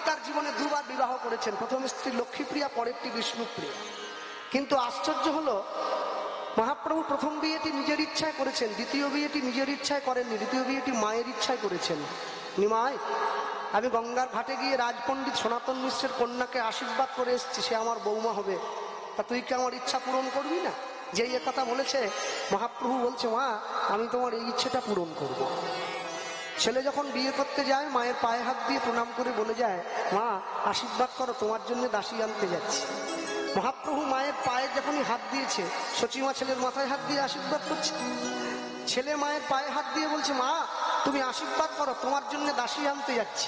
তার জীবনে দুবার বিবাহ করেছেন, প্রথম স্ত্রী লক্ষ্মীপ্রিয়া, পরেরটি বিষ্ণুপ্রিয়া। কিন্তু আশ্চর্য হলো, মহাপ্রভু প্রথম বিয়েটি নিজের ইচ্ছায় করেছেন, দ্বিতীয় বিয়েটি নিজের ইচ্ছায় করেননি, দ্বিতীয় বিয়েটি মায়ের ইচ্ছায় করেছেন। নিমাই, আমি গঙ্গার ঘাটে গিয়ে রাজপণ্ডিত সনাতন মিশ্রের কন্যাকে আশীর্বাদ করে এসেছি, সে আমার বৌমা হবে, তা তুই কি আমার ইচ্ছা পূরণ করবি না? যে কথা বলেছে, মহাপ্রভু বলছে, মা আমি তোমার এই ইচ্ছেটা পূরণ করব। ছেলে যখন বিয়ে করতে যায়, মায়ের পায়ে হাত দিয়ে প্রণাম করে বলে যায়, মা আশীর্বাদ করো, তোমার জন্য দাসী আনতে যাচ্ছি। মহাপ্রভু মায়ের পায়ে যখনই হাত দিয়েছে, সচিমা ছেলের মাথায় হাত দিয়ে আশীর্বাদ করছে। ছেলে মায়ের পায়ে হাত দিয়ে বলছে, মা তুমি আশীর্বাদ করো, তোমার জন্য দাসী আনতে যাচ্ছি।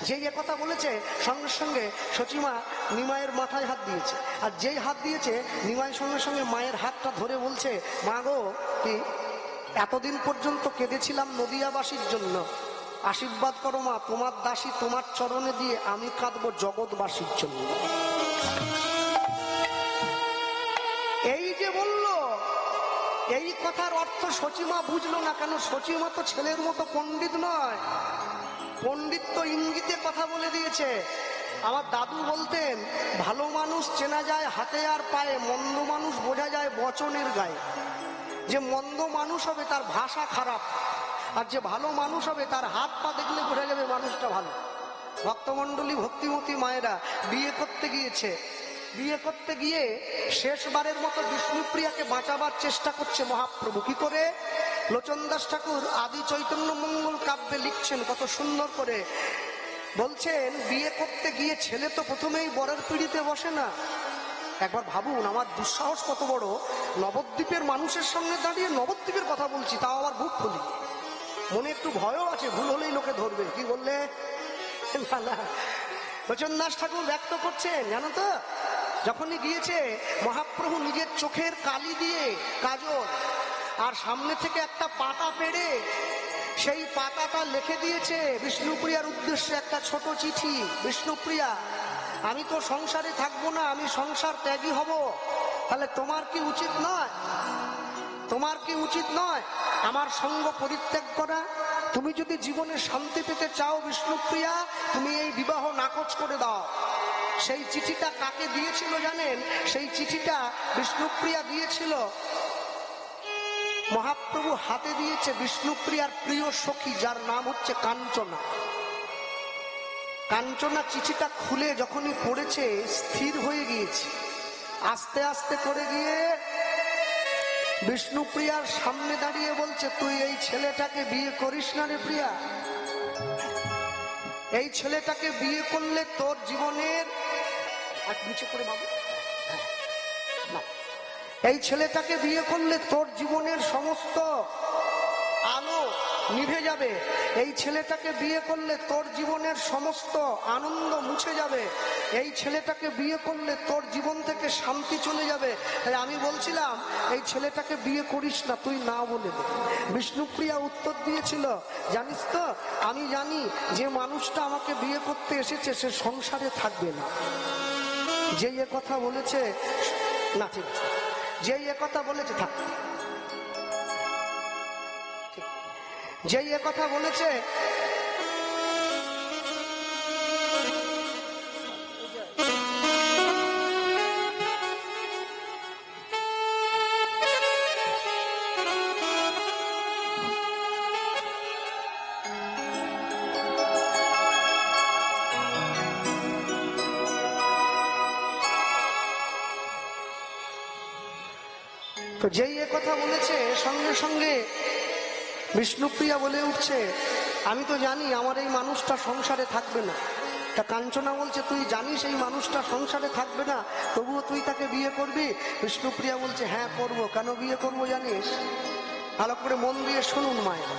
যেই কথা বলেছে, সঙ্গে সঙ্গে সচিমা নিমাইয়ের মাথায় হাত দিয়েছে। আর যেই হাত দিয়েছে, নিমাই সঙ্গে সঙ্গে মায়ের হাতটা ধরে বলছে, মা গো, কি এতদিন পর্যন্ত কেঁদেছিলাম নদিয়াবাসীর জন্য, আশীর্বাদ করো মা, তোমার দাসী তোমার চরণে দিয়ে আমি কাঁদবো জগৎবাসীর জন্য। এই যে বলল, এই কথার অর্থ সচিমা বুঝলো না। কেন? সচিমা তো ছেলের মতো পণ্ডিত নয়, পণ্ডিত তো ইঙ্গিতে কথা বলে দিয়েছে। আমার দাদু বলতেন, ভালো মানুষ চেনা যায় হাতে আর পায়ে, মন্দ মানুষ বোঝা যায় বচনের গায়ে। যে মন্দ মানুষ হবে তার ভাষা খারাপ, আর যে ভালো মানুষ হবে তার হাত পা দেখলে বোঝা যাবে মানুষটা ভালো। ভক্তমণ্ডলী, ভক্তিমতী মায়েরা বিয়ে করতে গিয়েছে, বিয়ে করতে গিয়ে শেষবারের মতো বিষ্ণুপ্রিয়াকে বাঁচাবার চেষ্টা করছে মহাপ্রভু। কি করে? লোচন দাস ঠাকুর আদি চৈতন্য মঙ্গল কাব্যে লিখছেন কত সুন্দর করে, বলছেন বিয়ে করতে গিয়ে ছেলে তো প্রথমেই বরের পিঁড়িতে বসে না। একবার ভাবুন, আমার দুঃসাহস কত বড়, নবদ্বীপের মানুষের সঙ্গে দাঁড়িয়ে নবদ্বীপের কথা বলছি, তাও আবার বুক খুলি, মনে একটু ভয়ও আছে, ভুল হলেই লোকে ধরবে। কি বললে? না, লোচন দাস ঠাকুর ব্যক্ত করছেন, জানো তো, যখনই গিয়েছে মহাপ্রভু নিজের চোখের কালি দিয়ে কাজল, আর সামনে থেকে একটা পাতা পেড়ে সেই পাতাটা লিখে দিয়েছে বিষ্ণুপ্রিয়ার উদ্দেশ্যে একটা ছোট চিঠি। বিষ্ণুপ্রিয়া, আমি তো সংসারে থাকবো না, আমি সংসার ত্যাগী হব, তাহলে তোমার কি উচিত নয়, তোমার কি উচিত নয় আমার সঙ্গ পরিত্যাগ করা? তুমি যদি জীবনে শান্তি পেতে চাও বিষ্ণুপ্রিয়া, তুমি এই বিবাহ নাকচ করে দাও। সেই চিঠিটা কাকে দিয়েছিল জানেন? সেই চিঠিটা বিষ্ণুপ্রিয়া দিয়েছিল, মহাপ্রভু হাতে দিয়েছে বিষ্ণুপ্রিয়ার প্রিয় সখী, যার নাম হচ্ছে কাঞ্চনা। কাঞ্চনা চিঠিটা খুলে যখনই পড়েছে, স্থির হয়ে গিয়েছে, আস্তে আস্তে করে গিয়ে বিষ্ণুপ্রিয়ার সামনে দাঁড়িয়ে বলছে, তুই এই ছেলেটাকে বিয়ে করিস না রে প্রিয়া, এই ছেলেটাকে বিয়ে করলে তোর জীবনের, নিচে করে বাবু, এই ছেলেটাকে বিয়ে করলে তোর জীবনের সমস্ত আলো নিভে যাবে, এই ছেলেটাকে বিয়ে করলে তোর জীবনের সমস্ত আনন্দ মুছে যাবে, এই ছেলেটাকে বিয়ে করলে তোর জীবন থেকে শান্তি চলে যাবে। তাই আমি বলছিলাম, এই ছেলেটাকে বিয়ে করিস না, তুই না বলে দে। বিষ্ণুপ্রিয়া উত্তর দিয়েছিল, জানিস তো, আমি জানি যে মানুষটা আমাকে বিয়ে করতে এসেছে সে সংসারে থাকবে না। যে কথা বলেছে, না ঠিক, যে কথা বলেছে থাক, যে কথা বলেছে, তো যেই কথা বলেছে, সঙ্গে সঙ্গে বিষ্ণুপ্রিয়া বলে উঠছে, আমি তো জানি আমার এই মানুষটা সংসারে থাকবে না। তা কাঞ্চনা বলছে, তুই জানিস এই মানুষটা সংসারে থাকবে না, তবুও তুই তাকে বিয়ে করবি? বিষ্ণুপ্রিয়া বলছে, হ্যাঁ করবো। কেন বিয়ে করবো জানিস? ভালো করে মন দিয়ে শুনুন মায়েরা,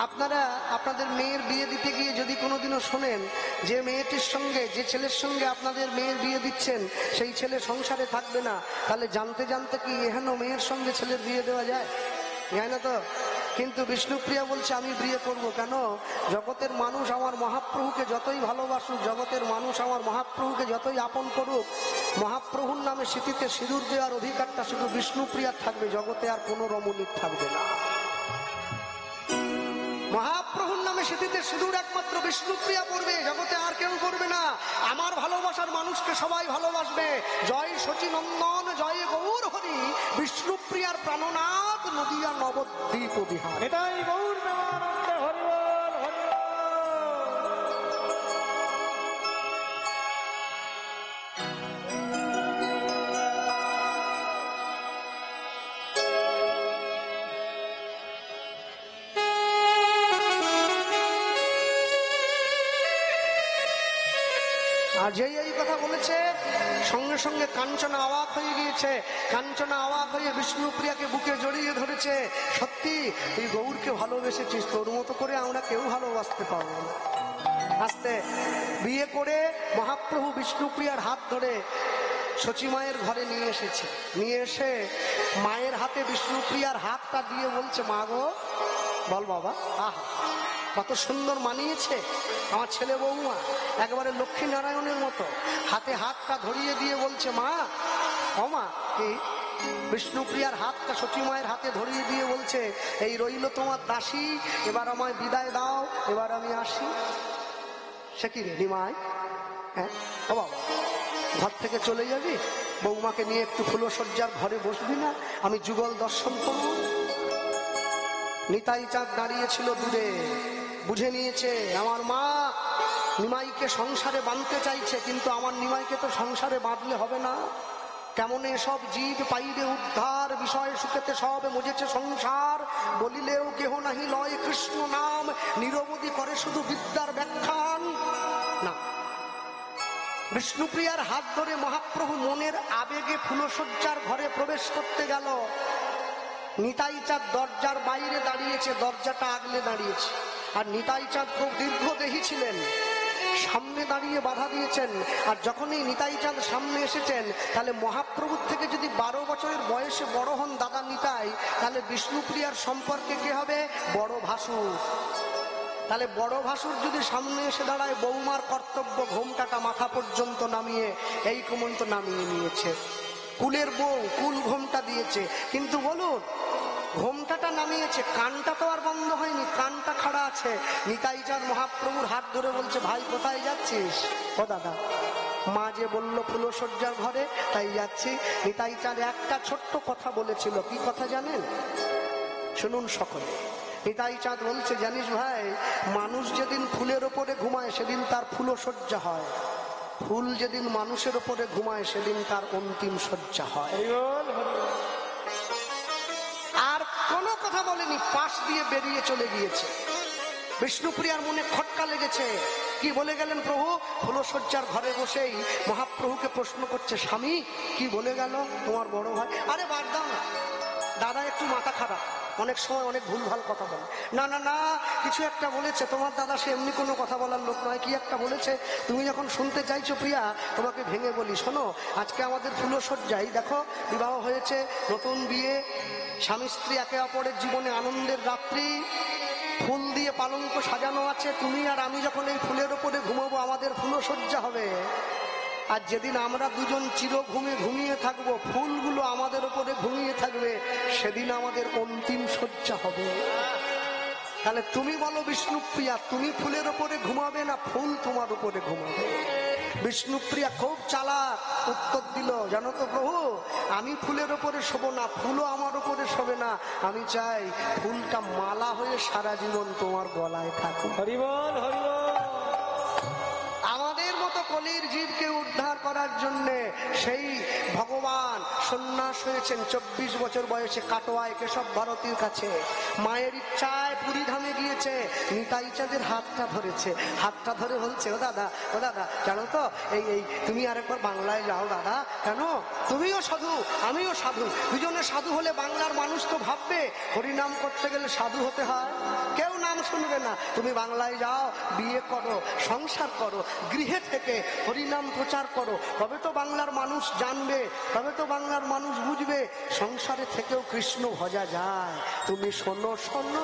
আপনারা আপনাদের মেয়ের বিয়ে দিতে গিয়ে যদি কোনোদিনও শোনেন যে মেয়েটির সঙ্গে, যে ছেলের সঙ্গে আপনাদের মেয়ের বিয়ে দিচ্ছেন সেই ছেলে সংসারে থাকবে না, তাহলে জানতে জানতে কি এহেন মেয়ের সঙ্গে ছেলের বিয়ে দেওয়া যায়? যায় না তো। কিন্তু বিষ্ণুপ্রিয়া বলছে, আমি বিয়ে করব। কেন? জগতের মানুষ আমার মহাপ্রভুকে যতই ভালোবাসুক, জগতের মানুষ আমার মহাপ্রভুকে যতই আপন করুক, মহাপ্রভুর নামে স্মৃতিতে সিঁদুর দেওয়ার অধিকারটা শুধু বিষ্ণুপ্রিয়ার থাকবে, জগতে আর কোনো রমণীর থাকবে না। মহাপ্রভুর নামে স্মৃতিতে সিঁদুর একমাত্র বিষ্ণুপ্রিয়া পড়বে, জগতে আর কেউ করবে না। বাংলার মানুষকে সবাই ভালোবাসবে। জয় শচীনন্দন, জয় গৌর হরি, বিষ্ণুপ্রিয়ার প্রাণনাথ, নদিয়া নবদ্বীপ বিহার। এটাই গৌর প্রেমানন্দে হরি বল, হরি বল। আর যেই এই কথা বলেছে সঙ্গে সঙ্গে কাঞ্চনা অবাক হয়ে গিয়েছে। কাঞ্চনা অবাক হয়ে বিষ্ণুপ্রিয়াকে বুকে জড়িয়ে ধরেছে। সত্যি তুই গৌরকে ভালোবেসেছিস, তোর মতো করে আমরা কেউ ভালোবাসতে পারবো না। আস্তে বিয়ে করে মহাপ্রভু বিষ্ণুপ্রিয়ার হাত ধরে সচিমায়ের ঘরে নিয়ে এসেছে। নিয়ে এসে মায়ের হাতে বিষ্ণুপ্রিয়ার হাতটা দিয়ে বলছে, মা গো, বল বাবা, আহা কত সুন্দর মানিয়েছে আমার ছেলে বৌমা, একবারে লক্ষ্মী নারায়ণের মতো। হাতে হাতটা ধরিয়ে দিয়ে বলছে, মা ও মা, কি বিষ্ণুপ্রিয়ার হাতটা সচিমায়ের হাতে ধরিয়ে দিয়ে বলছে, এই রইল তোমার দাসী, এবার আমায় বিদায় দাও, এবার আমি আসি। সে কি রে নিমাই, হ্যাঁ ও বাবা, ঘর থেকে চলে যাবি? বৌমাকে নিয়ে একটু ফুলসজ্জার ঘরে বসবি না? আমি যুগল দর্শন করব। নিতাই চাঁদ দাঁড়িয়েছিল দূরে, বুঝে নিয়েছে আমার মা নিমাইকে সংসারে বাঁধতে চাইছে, কিন্তু আমার নিমাইকে তো সংসারে বাঁধলে হবে না। কেমন সব জীব পাইবে উদ্ধার, বিষয় সুখেতে সব মজেছে সংসার, বলিলেও কেহ নাহি লয় কৃষ্ণ নাম, নিরবধি করে শুধু বিদ্যার ব্যাখ্যান। না, বিষ্ণুপ্রিয়ার হাত ধরে মহাপ্রভু মনের আবেগে ফুলসজ্জার ঘরে প্রবেশ করতে গেল। নিতাই চাঁদ দরজার বাইরে দাঁড়িয়েছে, দরজাটা আগলে দাঁড়িয়েছে। আর নিতাই চাঁদ খুব দীর্ঘদেহী ছিলেন, সামনে দাঁড়িয়ে বাধা দিয়েছেন। আর যখনই নিতাই চাঁদ সামনে এসেছেন, তাহলে মহাপ্রভুর থেকে যদি 12 বছরের বয়সে বড় হন দাদা নিতাই, তাহলে বিষ্ণুপ্রিয়ার সম্পর্কে কে হবে? বড় ভাসুর। তাহলে বড় ভাসুর যদি সামনে এসে দাঁড়ায়, বৌমার কর্তব্য ঘোমটাটা মাথা পর্যন্ত নামিয়ে, এই কুমন্ত নামিয়ে নিয়েছে। কুলের বউ কুল ঘোমটা দিয়েছে, কিন্তু বলুন ঘোমটাটা নামিয়েছে, কানটা তো আর বন্ধ হয়নি, কানটা খাড়া আছে। নিতাই চাঁদ মহাপ্রভুর হাত ধরে বলছে, ভাই কোথায় যাচ্ছিস? ও দাদা, মা যে বললো ফুলসজ্জার ঘরে, তাই যাচ্ছি। নিতাই চাঁদ একটা ছোট্ট কথা বলেছিল, কি কথা জানেন? শুনুন সকলে। নিতাই চাঁদ বলছে, জানিস ভাই, মানুষ যেদিন ফুলের ওপরে ঘুমায় সেদিন তার ফুলসজ্জা হয়, ফুল যেদিন মানুষের ওপরে ঘুমায় সেদিন তার অন্তিম সজ্জা হয়। আর কোনো কথা বলেনি, পাশ দিয়ে বেরিয়ে চলে গিয়েছে। বিষ্ণুপ্রিয়ার মনে খটকা লেগেছে। কি বলে গেলেন প্রভু? ফুলসজ্জার ঘরে বসেই মহাপ্রভুকে প্রশ্ন করছে, স্বামী কি বলে গেল তোমার বড় ভাই? আরে বাদ দাও না দাদা, একটু মাথা খারাপ, অনেক সময় অনেক ভুলভাল কথা বলে। না না না, কিছু একটা বলেছে তোমার দাদা, সে এমনি কোনো কথা বলার লোক নয়, কি একটা বলেছে। তুমি যখন শুনতে চাইছো প্রিয়া, তোমাকে ভেঙে বলি, শোনো। আজকে আমাদের ফুলসজ্জায় দেখো, বিবাহ হয়েছে, নতুন বিয়ে, স্বামী স্ত্রী একে অপরের জীবনে আনন্দের রাত্রি, ফুল দিয়ে পালঙ্ক সাজানো আছে। তুমি আর আমি যখন এই ফুলের ওপরে ঘুমাবো, আমাদের ফুলসজ্জা হবে। আর যেদিন আমরা দুজন চির ঘুমে ঘুমিয়ে থাকবো, ফুলগুলো আমাদের উপরে ঘুমিয়ে থাকবে, সেদিন আমাদের অন্তিম শয্যা হবে। তাহলে তুমি বলো বিষ্ণুপ্রিয়া, তুমি ফুলের উপরে ঘুমাবে না ফুল তোমার উপরে ঘুমাবে? বিষ্ণুপ্রিয়া খুব চালাক, উত্তর দিল, জানো তো প্রভু, আমি ফুলের উপরে শোবো না, ফুলও আমার উপরে শোবে না, আমি চাই ফুলটা মালা হয়ে সারা জীবন তোমার গলায় থাকুক। হরি বল, হরি বল। আমাদের মতো কলির জীবকে উদ্ধার করার জন্যে সেই ভগবান সন্ন্যাস হয়েছেন 24 বছর বয়সে কাটোয়ায় কেশব ভারতীর কাছে। মায়ের ইচ্ছায় পুরী ধামে গিয়েছে, নিতাই চাঁদের হাতটা ধরেছে, হাতটা ধরে বলছে, ও দাদা, ও দাদা, জানো তো এই এই তুমি আরেকবার বাংলায় যাও দাদা। কেন? তুমিও সাধু, আমিও সাধু, দুজনে সাধু হলে বাংলার মানুষ তো ভাববে হরিনাম করতে গেলে সাধু হতে হয়, কেউ নাম শুনবে না। তুমি বাংলায় যাও, বিয়ে করো, সংসার করো, গৃহে থেকে হরিনাম প্রচার করো, তবে তো বাংলার মানুষ জানবে, তবে তো বাংলার মানুষ বুঝবে সংসারে থেকেও কৃষ্ণ ভজা যায়। তুমি শোনো শোনো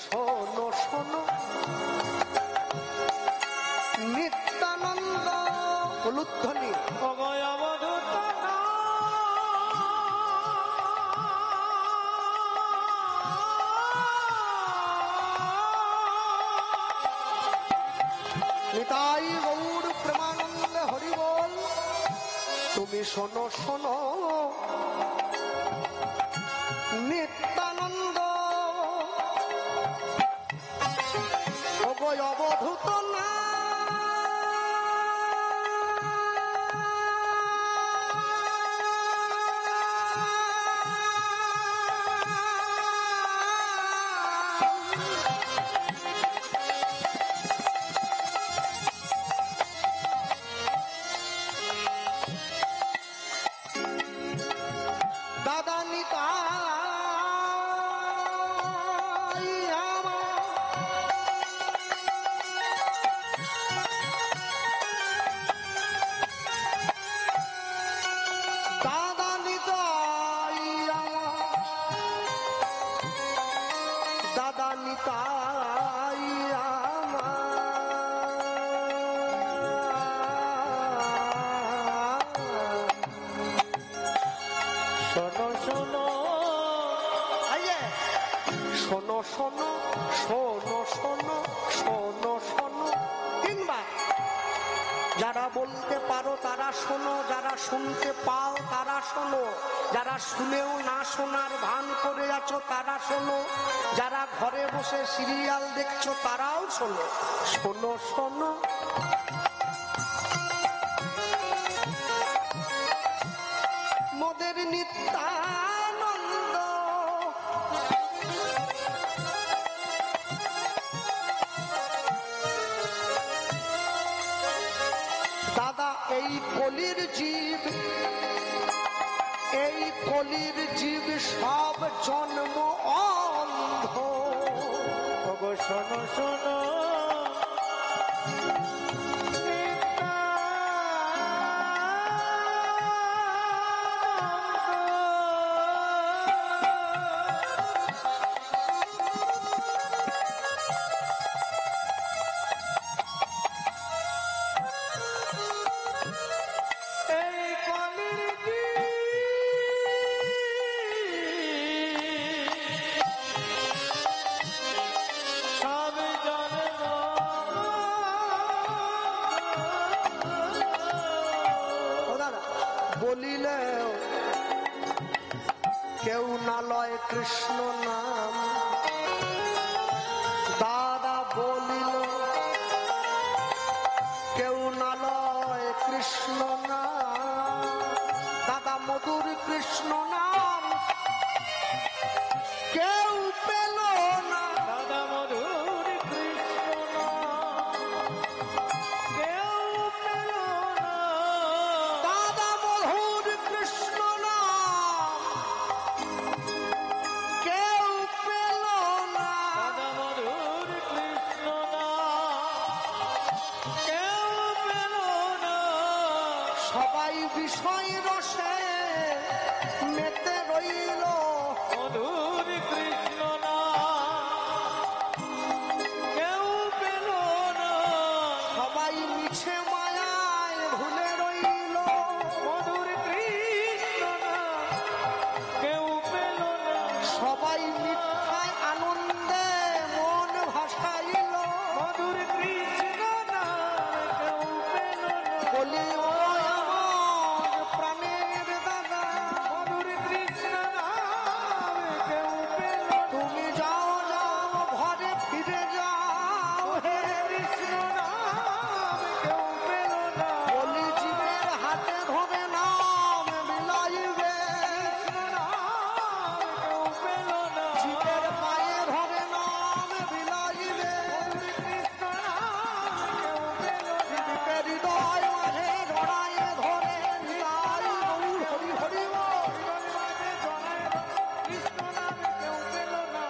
শোনো শোনো, নিত্যানন্দ উলুধ্বনি নিতাই গৌর প্রেমানন্দে হরি তুমি শোনো শোনো নিত্যানন্দ অবধূত না দাদা নিতা শোনো শোনো শোনো শোনো শোনো শোনো শোনো শোনো তিনবার। যারা বলতে পারো তারা শোনো, যারা শুনতে পাও তারা শোনো, যারা শুনেও না শোনার ভান করে আছো তারা শোনো, যারা ঘরে বসে সিরিয়াল দেখছো তারাও শোনো। শোনো শোনো মোদের নিত্যানন্দ দাদা এই কলির জীব, এই কলির জীব সব জন্ম অন্ধ। ওগো শোনো শোনো বলিলেও কেউ না লয় কৃষ্ণ নাম। দাদা বলিল কেউ না লয় কৃষ্ণ নাম। দাদা মধুর কৃষ্ণ নাম কেউ পেল না। দাদা মধুর কৃষ্ণ নাম কেউ পেল না। দাদা মধুর কৃষ্ণ নাম কেউ পেল না। দাদা মধুর কৃষ্ণ নাম কেউ পেল না। সবাই বিষয় রসে মেতে রইল। মধুর কৃষ্ণ নাম কেউ পেল না। সবাই মিছে মায়ায় ভুলে রইল। মধুর কৃষ্ণ নাম কেউ পেল না। সবাই মিথ্যায় আনন্দে মন ভাসাইল। মধুর কৃষ্ণ নাম কেউ পেল না। বলি ও আমার প্রাণের দাদা, মধুর কৃষ্ণ নাম কেউ পেল না। তুমি যাও যাও ঘরে ফিরে যাও হে। কৃষ্ণ নাম কেউ পেল না। বলি জীবের হাতে ধরে নাম বিলাইবে। কৃষ্ণ নাম কেউ পেল না। জীবের পায়ে ধরে নাম বিলাইবে। কৃষ্ণ নাম কেউ পেল না। জীবের হৃদয় মাঝে জড়ায় ধরে নিতাই গৌর হরি হরি বল। কৃষ্ণ নাম কেউ পেল না।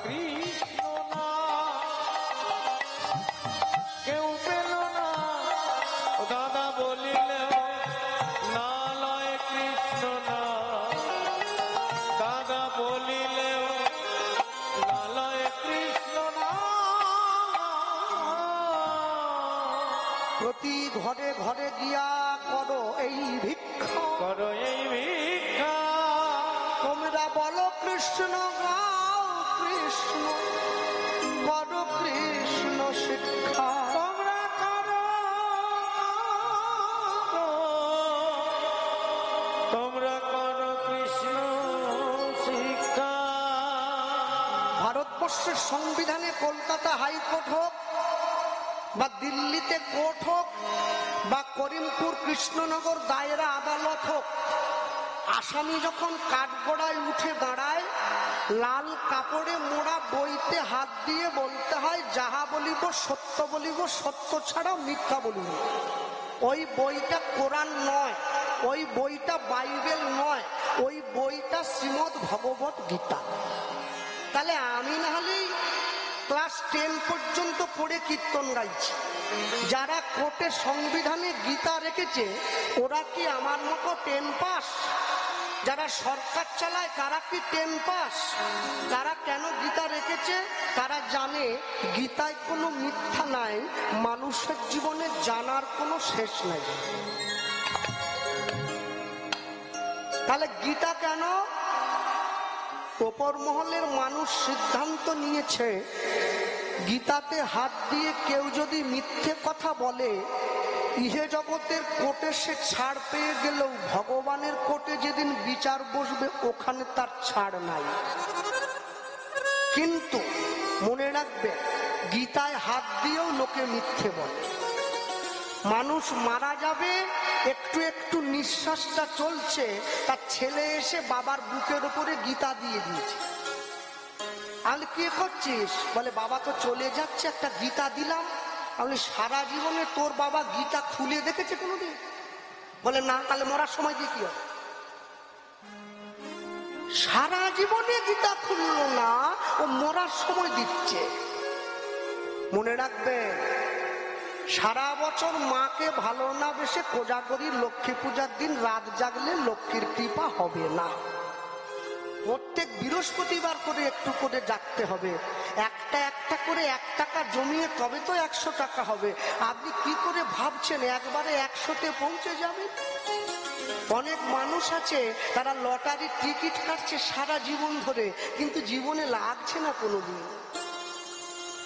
কৃষ্ণ নাম কেউ পেল না। ও দাদা বলিলেও না লয় কৃষ্ণ নাম। দাদা বলিলেও না লয় কৃষ্ণ নাম। প্রতি ঘরে ঘরে গিয়া করো এই ভিক্ষা। করো এই ভিক্ষা। তোমরা বলো কৃষ্ণ গাও কৃষ্ণ, করো কৃষ্ণ শিক্ষা। তোমরা করো ভারতবর্ষের সংবিধানে কলকাতা হাইকোর্ট হোক বা দিল্লিতে কোর্ট হোক বা করিমপুর কৃষ্ণনগর দায়রা আদালত হোক, আসামি যখন কাঠগড়ায় উঠে দাঁড়ায়, লাল কাপড়ে মোড়া বইতে হাত দিয়ে বলতে হয়, যাহা বলিব সত্য বলিব, সত্য ছাড়া মিথ্যা বলিব। ওই বইটা কোরআন নয়, ওই বইটা বাইবেল নয়, ওই বইটা শ্রীমদ্ ভগবত গীতা। তাহলে আমি না হলেই ক্লাস 10 পর্যন্ত পড়ে কীর্তন গাইছি, যারা কোর্টে সংবিধানে গীতা রেখেছে ওরা কি আমার মতো 10 পাস? যারা সরকার চালায় তারা কি 10 পাস? তারা কেন গীতা রেখেছে? তারা জানে গীতায় কোনো মিথ্যা নাই, মানুষের জীবনে জানার কোনো শেষ নাই। তাহলে গীতা কেন? ওপর মহলের মানুষ সিদ্ধান্ত নিয়েছে গীতাতে হাত দিয়ে কেউ যদি মিথ্যে কথা বলে, ইহে জগতের কোর্টে সে ছাড় পেয়ে গেলেও ভগবানের কোর্টে যেদিন বিচার বসবে ওখানে তার ছাড় নাই। কিন্তু মনে রাখবে, গীতায় হাত দিয়েও লোকে মিথ্যে বলে। মানুষ মারা যাবে, একটু একটু নিঃশ্বাসটা চলছে, তার ছেলে এসে বাবার বুকের উপরে গীতা দিয়ে দিয়েছে। আর কি করছিস? বলে বাবা তো চলে যাচ্ছে, একটা গীতা দিলাম। আমি সারা জীবনে তোর বাবা গীতা খুলে দেখেছে কোনোদিন? বলে না। তাহলে মরার সময় দিয়ে কি হবে? সারা জীবনে গীতা খুললো না, ও মরার সময় দিচ্ছে। মনে রাখবে, সারা বছর মাকে ভালো না বেশে কোজাগরি লক্ষ্মী পূজার দিন রাত জাগলে লক্ষ্মীর কৃপা হবে না। প্রত্যেক বৃহস্পতিবার করে একটু করে জাগতে হবে, একটা একটা করে 1 টাকা জমিয়ে তবে তো 100 টাকা হবে। আপনি কি করে ভাবছেন একবারে 100-তে পৌঁছে যাবে? অনেক মানুষ আছে তারা লটারির টিকিট কাটছে সারা জীবন ধরে, কিন্তু জীবনে লাগছে না কোনোদিন।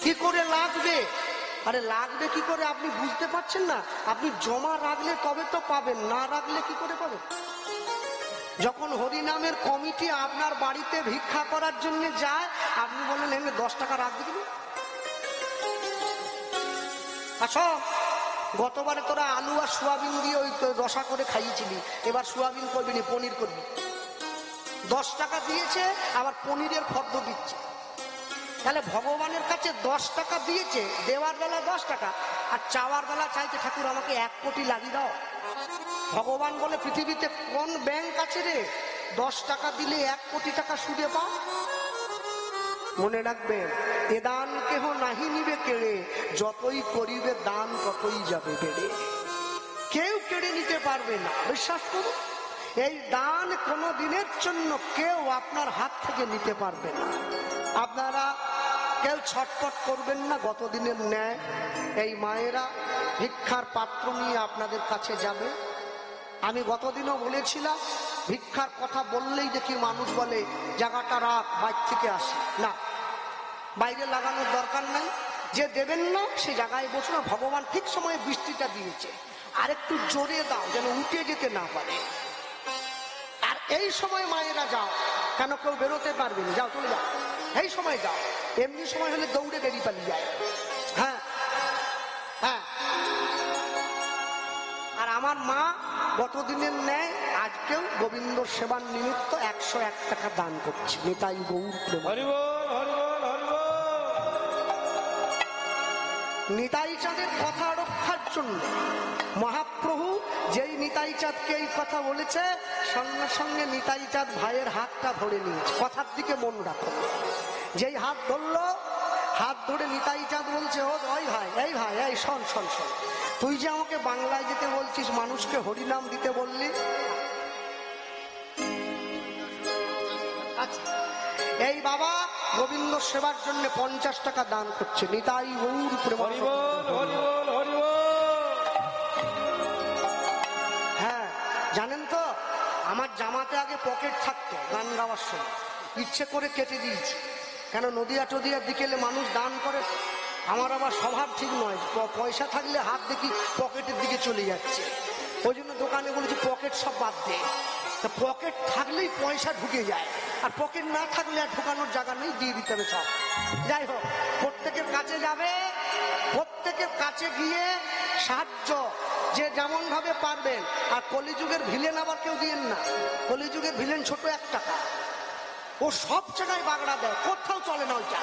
কি করে লাগবে? আরে লাগবে কি করে আপনি বুঝতে পারছেন না? আপনি জমা রাখলে তবে তো পাবেন, না রাখলে কি করে পাবেন? যখন হরিনামের কমিটি আপনার বাড়িতে ভিক্ষা করার জন্য যায়, আপনি বলেন এমনি 10 টাকা রাখবি কিনা? আচ্ছা, গতবারে তোরা আলু আর সোয়াবিন দিয়ে ওই রসা করে খাইয়েছিলি, এবার সোয়াবিন করবি না, পনির করবি। 10 টাকা দিয়েছে, আবার পনিরের ফর্দ দিচ্ছে। তাহলে ভগবানের কাছে 10 টাকা দিয়েছে, দেওয়ার বেলা 10 টাকা, আর চাওয়ার বেলা চাইছে ঠাকুর আমাকে 1 কোটি লাগিয়ে দাও। ভগবান বলে পৃথিবীতে কোন ব্যাংক আছে রে 10 টাকা দিলে 1 কোটি টাকা সুদে পাও? মনে রাখবে, এ দান কেহ নাহি নিবে কেড়ে, যতই করিবে দান ততই যাবে বেড়ে। কেউ কেড়ে নিতে পারবে না, বিশ্বাস করুন। এই দান কোনো দিনের জন্য কেউ আপনার হাত থেকে নিতে পারবে না। আপনারা কেউ ছটফট করবেন না, গত দিনের ন্যায় এই মায়েরা ভিক্ষার পাত্র নিয়ে আপনাদের কাছে যাবে। আমি গতদিনও বলেছিলাম, ভিক্ষার কথা বললেই দেখি মানুষ বলে জায়গাটা রাখ, বাইরে থেকে আসে না, বাইরে লাগানোর দরকার নাই। যে দেবেন না সে জায়গায় বসে না, ভগবান ঠিক সময়ে বৃষ্টিটা দিয়েছে, আর একটু জোরে দাও যেন উঠে যেতে না পারে। আর এই সময় মায়েরা যাও, কেন কেউ বেরোতে পারবে না, যাও চলে যাও, এই সময় যাও। এমনি সময় হলে দৌড়ে বেরিয়ে পালিয়ে যায়। হ্যাঁ হ্যাঁ। আর আমার মা গতদিনের ন্যায় আজকেও গোবিন্দ সেবার নিমিত্ত 101 টাকা দান করছে। নিতাই গৌর প্রেম। নিতাই চাঁদের কথা রক্ষার জন্য মহাপ্রভু যেই নিতাই চাঁদকে এই কথা বলেছে, সঙ্গে সঙ্গে নিতাই চাঁদ ভাইয়ের হাতটা ধরে নিয়েছে। কথার দিকে মন রাখো। যেই হাত ধরলো, হাত ধরে নিতাই চাঁদ বলছে, ও ওই ভাই, এই ভাই, এই শোন শোন শোন, তুই যে আমাকে বাংলায় যেতে বলছিস, মানুষকে হরিনাম দিতে বললি, আচ্ছা এই বাবা গোবিন্দ সেবার জন্য 50 টাকা দান করছে। নিতাই গৌর প্রেম। হ্যাঁ, জানেন তো আমার জামাতে আগে পকেট থাকতো, গান গাওয়ার সময় ইচ্ছে করে কেটে দিয়েছি। কেন নদিয়া টদিয়ার দিকে মানুষ দান করে, আমার আবার স্বভাব ঠিক নয়, পয়সা থাকলে হাত দেখি পকেটের দিকে চলে যাচ্ছে। ওই জন্য দোকানে বলেছি পকেট সব বাদ দে, তা পকেট থাকলেই পয়সা ঢুকে যায়, আর পকেট না থাকলে আর ঢুকানোর জায়গা নেই, দিয়ে দিতে হবে সব। যাই হোক, প্রত্যেকের কাছে যাবে, প্রত্যেকের কাছে গিয়ে সাহায্য যে যেমন ভাবে পারবেন। আর কলিযুগের ভিলেন আবার কেউ দিয়েন না। কলিযুগের ভিলেন ছোট 1 টাকা, ও সব জায়গায় বাগড়া দেয়, কোথাও চলে না ওইটা।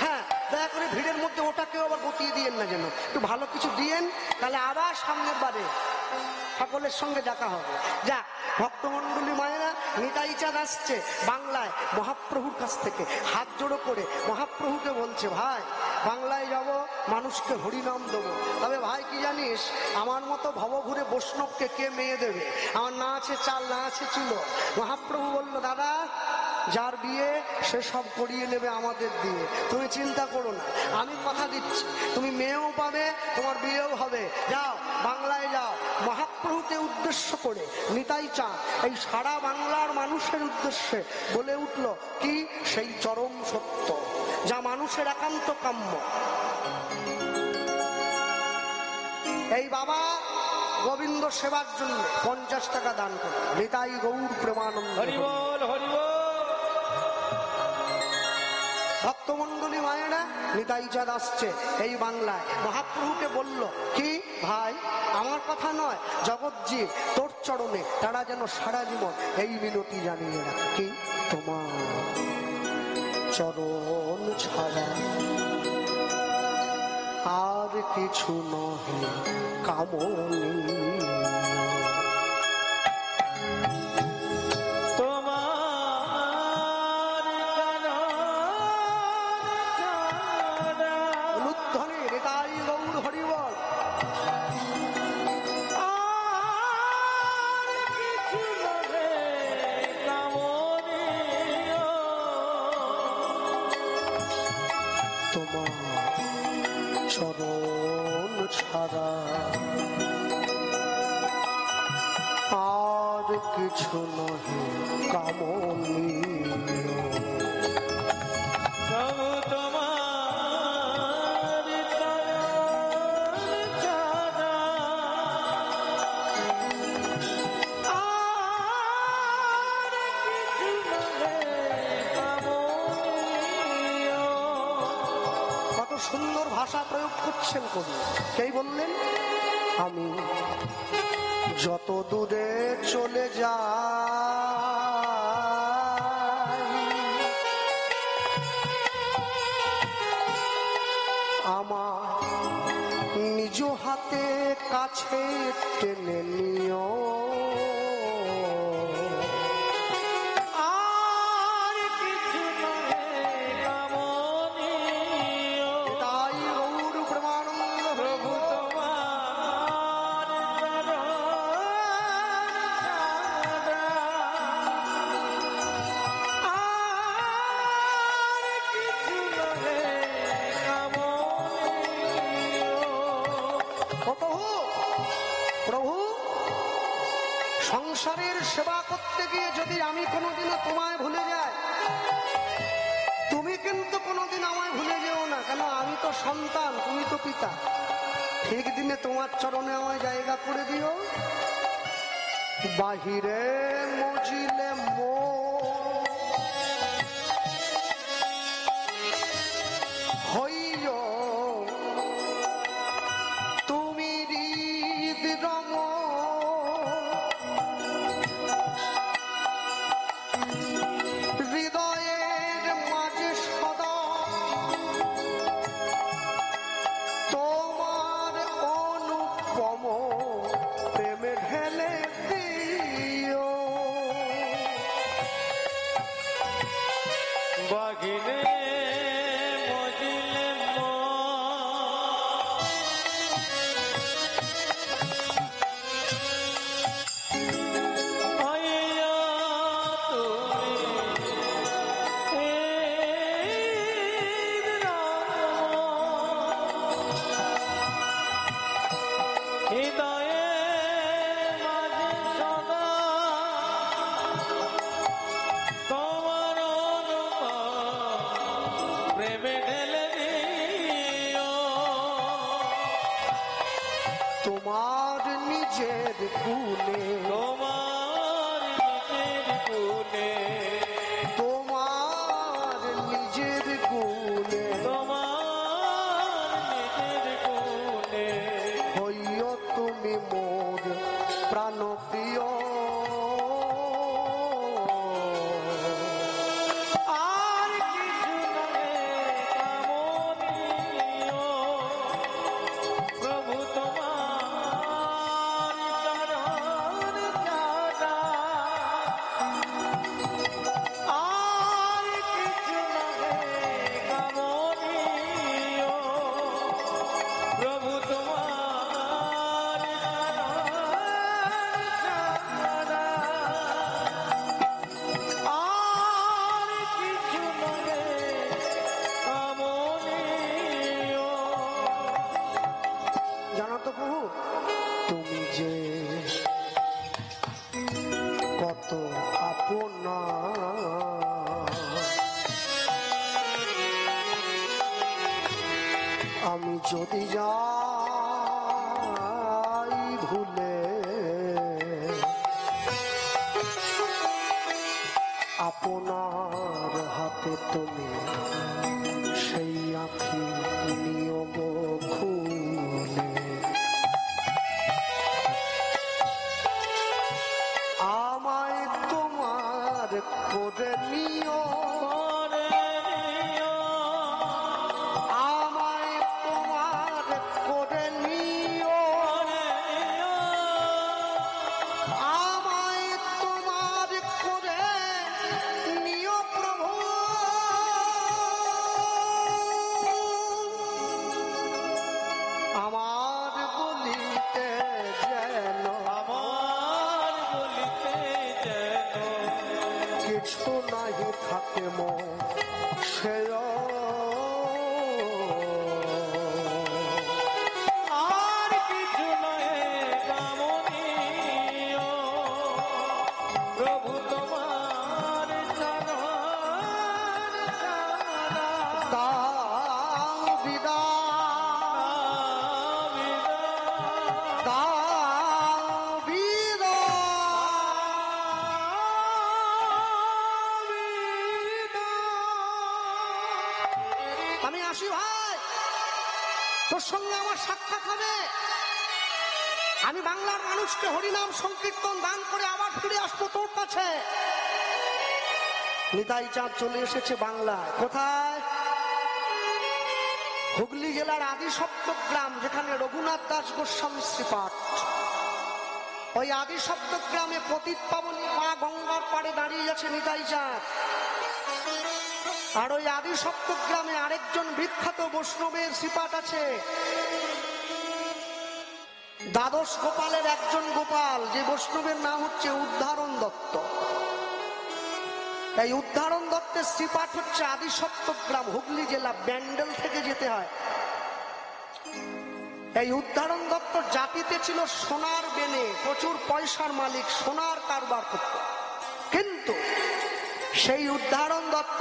হ্যাঁ, দয়া করে ভিড়ের মধ্যে ওটাকেও আবার গতিয়ে দিয়েন না, যেন একটু ভালো কিছু দিয়েন, তাহলে আবার সামনের বারে সকলের সঙ্গে দেখা হবে। যাক, ভক্তমন্ডলী মায়েরা, নিতাই চাঁদ আসছে বাংলায় মহাপ্রভুর কাছ থেকে, হাত জোড়ো করে মহাপ্রভুকে বলছে, ভাই বাংলায় যাব, মানুষকে হরিনাম দেবো, তবে ভাই কি জানিস, আমার মতো ভবঘুরে বৈষ্ণবকে কে মেয়ে দেবে? আমার না আছে চাল, না আছে চুলো। মহাপ্রভু বলল, দাদা যার বিয়ে সে সব করিয়ে নেবে আমাদের দিয়ে, তুমি চিন্তা করো না, আমি কথা দিচ্ছি, তুমি মেয়েও পাবে, তোমার বিয়েও হবে। যাও, বাংলায় যাও। মহাপ্রভুকে উদ্দেশ্য করে নিতাই চাঁদ এই সারা বাংলার মানুষের উদ্দেশ্যে বলে উঠল কি সেই চরম সত্য, যা মানুষের একান্ত কাম্য। এই বাবা গোবিন্দ সেবার জন্য 50 টাকা দান করে, নিতাই গৌর প্রেমানন্দ। হরি বল, হরি বল। ভক্তমন্ডলী মায়েরা, নিতাই চাঁদ আসছে এই বাংলায়, মহাপ্রভুকে বলল কি, ভাই আমার কথা নয়, জগৎজি তোর চরণে তারা যেন সারা জীবন এই মিনতি জানিয়ে রাখে, কি তোমার চরণ ছাড়া আর কিছু নহে কামনী। চরণ ছাড়া আর কিছু নহে কামনী। প্রভু তোমার চরণ ছাড়া আর কিছু নহে কামনী। কত সুন্দর ভাষা প্রয়োগ করছেন কবি। কে বললেন, আমি যত দূরে চলে যাই আমার নিজ হাতে কাছে টেনে নিও, আর কিছু নহে কামনী। তাই গৌর প্রেমানন্দ প্রভু তোমার প্রভু সংসারের সেবা করতে গিয়ে যদি আমি কোনোদিনও তোমায় ভুলে যাই, তুমি কিন্তু কোনোদিন আমায় ভুলে যেও না, কেন আমি তো সন্তান, তুমি তো পিতা। ঠিক দিনে তোমার চরণে আমায় জায়গা করে দিও। বাহিরে মজিলে হইও তুমি হৃদরম, হৃদয়ের মাঝে সদা তোমার অনুপম প্রেমে ঢেলে দিও। বাগিনে মজিলে আইয়া তুমি হৃদয়ে মাঝে সদা তোমার প্রেমে ঢেলে দিও। তোমার নিজের গুণে তোমার নিজের গুণে তোমার নিজের গুণে তোমার নিজের গুণে হইও তুমি মোর প্রাণপ্রিয়। আর কিছু নহে কামনীয় প্রভু তোমার চরণ জানা। আর কিছু নহে কামনীয় প্রভু তোমার চরণ জানা। আর কিছু নহে কামনীয়। জানো তো প্রভু, তুমি যে কত আপনা, আমি যদি যাই ভুলে আপনার হাতে তুমি সেই আঁখি নিয়োগ খুলে। আমায় তোমার করে নিও, আমায় তোমার করে নিও, আমায় তোমার করে নিও প্রভু। আমার বলিতে যেন আমার বলিতে যেন কিছু নাহি থাকে মো সে। আর কিছু নহে কামনীয় প্রভু তোমার চরণ জানা। দাও বিদায়, দাও বিদায়। আমি আসি ভাই, তোর সঙ্গে আমার সাক্ষাৎ হবে। আমি বাংলার মানুষকে হরিনাম সংকীর্তন দান করে আবার ফিরে আসবো তোর কাছে। নিতাই চাঁদ চলে এসেছে বাংলায়। কোথায়? হুগলি জেলার আদি সপ্তগ্রাম, যেখানে রঘুনাথ দাস গোস্বামী শ্রীপাঠ। ওই আদি সপ্তগ্রামে পতিত পাবনী মা গঙ্গার পাড়ে দাঁড়িয়ে আছে নিতাই চাঁদ। আর ওই আদি সপ্তগ্রামে আরেকজন বিখ্যাত বৈষ্ণবের শ্রীপাঠ আছে, দ্বাদশ গোপালের একজন গোপাল, যে বৈষ্ণবের নাম হচ্ছে উদ্ধারণ দত্ত। এই উদ্ধারণ দত্তের শ্রীপাঠ হচ্ছে আদি সপ্তগ্রাম, হুগলি জেলা, ব্যান্ডেল থেকে যেতে হয়। এই উদ্ধারণ দত্ত জাতিতে ছিল সোনার বেনে, প্রচুর পয়সার মালিক, সোনার কারবার করত। কিন্তু সেই উদ্ধারণ দত্ত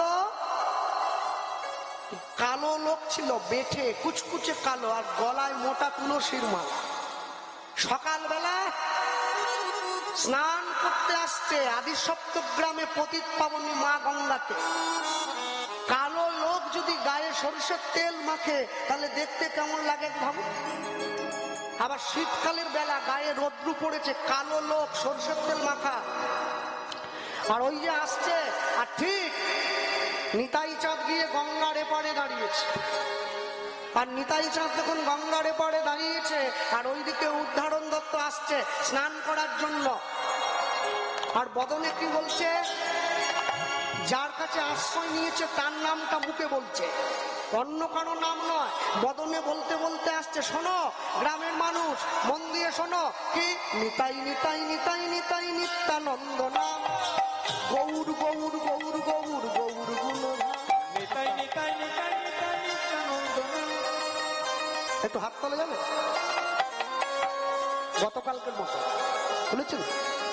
কালো লোক ছিল, বেঠে কুচকুচে কালো, আর গলায় মোটা তুলসীর মালা। সকালবেলা স্নান করতে আসছে আদি সপ্তগ্রামে পতিত পাবনী মা গঙ্গাতে। কালো লোক যদি গায়ে সরিষার তেল মাখে তাহলে দেখতে কেমন লাগে ভাবো। আবার শীতকালের বেলা গায়ে রোদ্রু পড়েছে, কালো লোক সরিষার তেল মাখা, আর ওই যে আসছে। আর ঠিক নিতাই চাঁদ গিয়ে গঙ্গার এপারে দাঁড়িয়েছে। আর নিতাই চাঁদ যখন গঙ্গার এপারে দাঁড়িয়েছে, আর ওইদিকে উদ্ধারণ দত্ত আসছে স্নান করার জন্য। আর বদনে কি বলছে? যার কাছে আশ্রয় নিয়েছে তার নামটা মুখে বলছে, অন্য কারো নাম নয়। বদনে বলতে বলতে আসছে, শোনো গ্রামের মানুষ, মন দিয়ে শোনো, কি নিতাই নিতাই নিতাই নিতাই নিত্যানন্দ নাম, গৌর গৌর গৌর গৌর গৌর গুণ। নিতাই নিতাই নিতাই নিতাই নিত্যানন্দ নাম। একটু হাত তোলা যাবে? গতকালকের মতো বলেছেন,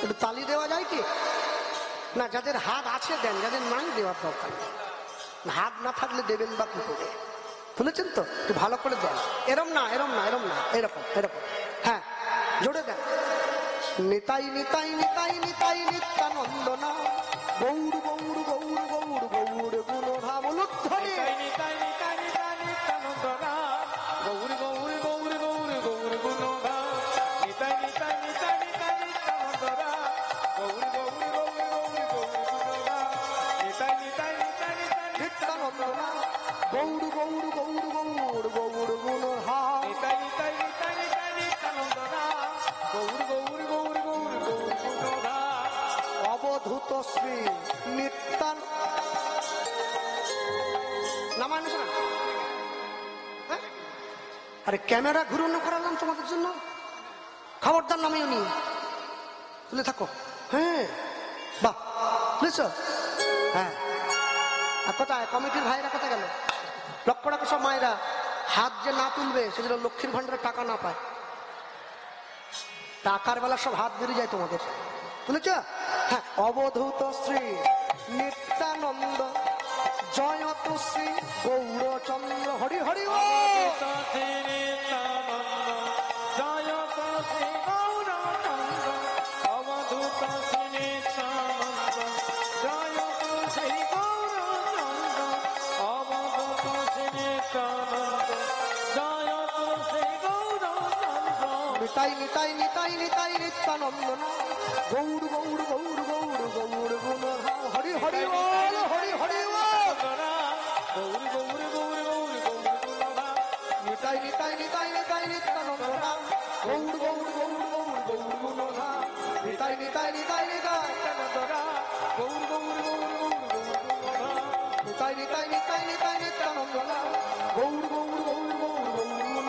একটু তালি দেওয়া যায় কি না? যাদের হাত আছে দেন, যাদের নাই দেওয়ার দরকার নেই। হাত না থাকলে দেবেন বা কি করে? তুলেছেন তো? একটু ভালো করে দেন। এরম না, এরম না, এরম না, এরকম এরকম। হ্যাঁ, জোরে দেন। নিতাই নিতাই নিতাই নিতাই নিত্যানন্দ না গৌর গৌর গৌর গৌর গৌর গুণধাম লুদ্ধনে নিতাই নিতাই নিতাই নিত্যানন্দ নাম গৌর গৌর গৌর গৌর গৌর গুণধাম নিতাই নিতাই নিতাই নিতাই নিত্যানন্দ নাম গৌর গৌর গৌর গৌর গৌর গুণধাম নিতাই নিতাই নিতাই নিতাই নিত্যানন্দ না গৌর গৌর গৌর গৌর গৌর গুণধাম নিতাই নিতাই নিতাই নিতাই নিত্যানন্দ নাম গৌর গৌর গৌর গৌর গৌর গুণধাম অবধূত শ্রী নিত্যান নামায় না শোনা? হ্যাঁ? আরে ক্যামেরা ঘুরন করালাম তোমাদের জন্য খবরদার নামিও নি তুলে থাকো হ্যাঁ বাহ বুঝেছ হ্যাঁ আর কোথায় কমিটির ভাইরা কোথায় গেল লক্ষ টাকা সব মায়েরা হাত যে না তুলবে সেগুলো লক্ষ্মীর ভান্ডারের টাকা না পায় টাকার বেলা সব হাত বেরিয়ে যায় তোমাদের বুঝেছ হ্যাঁ অবধূত শ্রী নিত্যানন্দ জয়ত শ্রী গৌরচন্দ্র হরি হরি ও নিতাই নিতাই নিতাই নিতাই নিত্যানন্দ না গৌর গৌর গৌর গৌর গৌর গুণ হরি হরি বল হরি হরি বল নিতাই নিতাই নিতাই নিতাই নিত্যানন্দ না গৌর গৌর গৌর গৌর গৌর গুণ নিতাই নিতাই নিতাই নিতাই নিতাই নিতাই নিতাই নিতাই নিত্যানন্দ না গৌর গৌর গৌর গৌর গৌর গুণ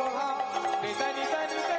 নিতাই নিতাই নিতাই